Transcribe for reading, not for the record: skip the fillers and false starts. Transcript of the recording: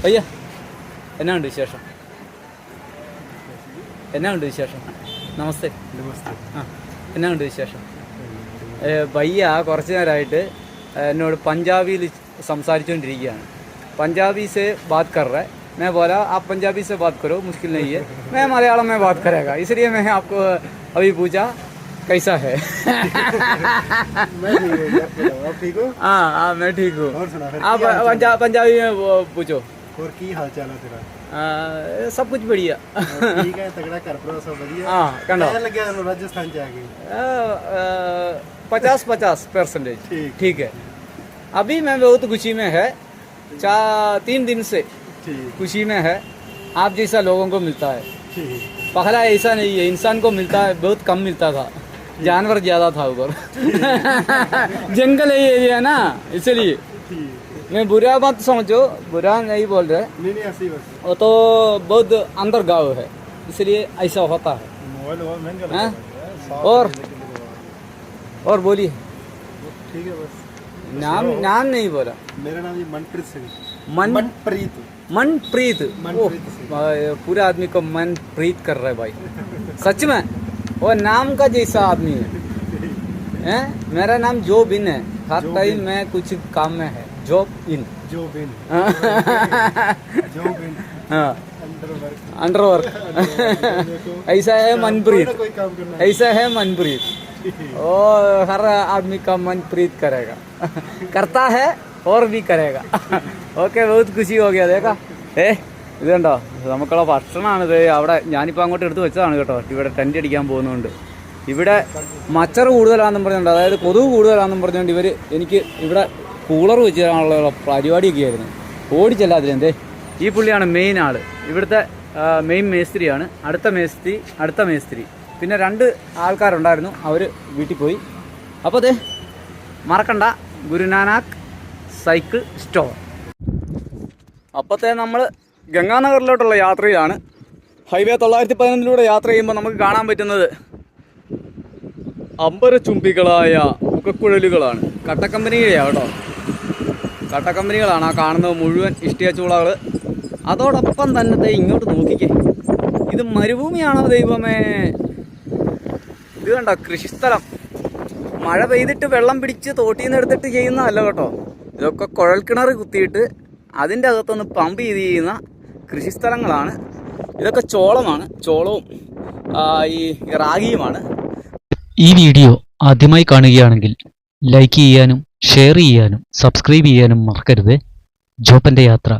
भैया എന്നാ ഉണ്ട് വിശേഷം? എന്നാ ഉണ്ട് വിശേഷം? നമസ്തേ. ആ എന്നാ ഉണ്ട് വിശേഷം? ഭയ്യ കുറച്ച് നേരമായിട്ട് എന്നോട് പഞ്ചാബിയിൽ സംസാരിച്ചുകൊണ്ടിരിക്കുകയാണ്. पंजाबी से बात कर रहा है, मैं बोला आप पंजाबी से बात करो, मुश्किल नहीं है, मैं मलयालम में बात करेगा, इसलिए मैं आपको अभी पूछा कैसा है। मैं ठीक हूँ। हाँ हाँ मैं ठीक हूँ। आप पंजाबी में पूछो। और की हाल चाल है तेरा? सब कुछ बढ़िया। ठीक है, तगड़ा कर प्रो सब बढ़िया। हाँ कहो लग गया राजस्थान जाके 50% ठीक है। अभी मैं बहुत खुशी में है, 3 दिन से खुशी में है। आप जैसा लोगों को मिलता है, पहला ऐसा नहीं है, इंसान को मिलता है बहुत कम मिलता था, जानवर ज़्यादा था उधर। जंगल एरिया है ना, इसलिए मैं बुरा मत समझो, बुरा नहीं बोल रहे। नहीं ऐसी बस वो तो बहुत अंदर गाँव है, इसलिए ऐसा होता है। और बोलिए। ठीक है बस नाम नहीं बोला। मेरा नाम मनप्रीत सिंह। मनप्रीत। पूरा आदमी को मनप्रीत कर रहा है भाई, सच में वो नाम का जैसा आदमी है। मेरा नाम जोबिन है, हर टाइम मैं कुछ काम में है। जोबिन हाँ अंडरवर्क ऐसा है मनप्रीत, ऐसा है मनप्रीत। ओ हर आदमी का मनप्रीत करेगा, करता है और भी करेगा। ഓക്കെ बहुत खुशी हो गया देखा। ഇത് കണ്ടോ നമുക്കുള്ള ഭക്ഷണമാണിത്. അവിടെ ഞാനിപ്പോൾ അങ്ങോട്ട് എടുത്ത് വെച്ചതാണ് കേട്ടോ. ഇവിടെ ടെൻ്റ് അടിക്കാൻ പോകുന്നുണ്ട്. ഇവിടെ മച്ചർ കൂടുതലാണെന്നും പറഞ്ഞുകൊണ്ട്, അതായത് കൊതുക് കൂടുതലാണെന്നും പറഞ്ഞുകൊണ്ട് ഇവർ എനിക്ക് ഇവിടെ കൂളർ വെച്ച് തരാനുള്ള പരിപാടിയൊക്കെ ആയിരുന്നു. ഓടിച്ചല്ല അതിലെന്തേ. ഈ പുള്ളിയാണ് മെയിൻ ആൾ, ഇവിടുത്തെ മെയിൻ മേസ്ത്രിയാണ്. അടുത്ത മേസ്ത്രി പിന്നെ 2 ആൾക്കാരുണ്ടായിരുന്നു, അവർ വീട്ടിൽ പോയി. അപ്പോൾ അതെ മറക്കണ്ട, ഗുരുനാനാക്ക് സൈക്കിൾ സ്റ്റോർ. അപ്പോഴത്തെ നമ്മൾ ഗംഗാനഗറിലോട്ടുള്ള യാത്രയിലാണ്. ഹൈവേ 911 യാത്ര ചെയ്യുമ്പോൾ നമുക്ക് കാണാൻ പറ്റുന്നത് അമ്പരചുംബികളായ മുഖക്കുഴലുകളാണ്. കട്ടക്കമ്പനിയുടെയാണ് കേട്ടോ, കട്ടക്കമ്പനികളാണ് ആ കാണുന്നത് മുഴുവൻ ഇഷ്ടിക ചൂളകൾ. അതോടൊപ്പം തന്നെ ഇങ്ങോട്ട് നോക്കിക്കേ, ഇത് മരുഭൂമിയാണോ ദൈവമേ? ഇത് കണ്ടോ കൃഷിസ്ഥലം. മഴ പെയ്തിട്ട് വെള്ളം പിടിച്ച് തോട്ടിൽ നിന്ന് എടുത്തിട്ട് ചെയ്യുന്നതല്ല കേട്ടോ, ഇതൊക്കെ കുഴൽക്കിണർ കുത്തിയിട്ട് അതിൻ്റെ അകത്തൊന്ന് പമ്പ് ചെയ്ത് ചെയ്യുന്ന കൃഷിസ്ഥലങ്ങളാണ്. ഇതൊക്കെ ചോളമാണ്, ചോളവും ഈ റാഗിയുമാണ്. ഈ വീഡിയോ ആദ്യമായി കാണുകയാണെങ്കിൽ ലൈക്ക് ചെയ്യാനും ഷെയർ ചെയ്യാനും സബ്സ്ക്രൈബ് ചെയ്യാനും മറക്കരുത്. ജോപ്പൻ്റെ യാത്ര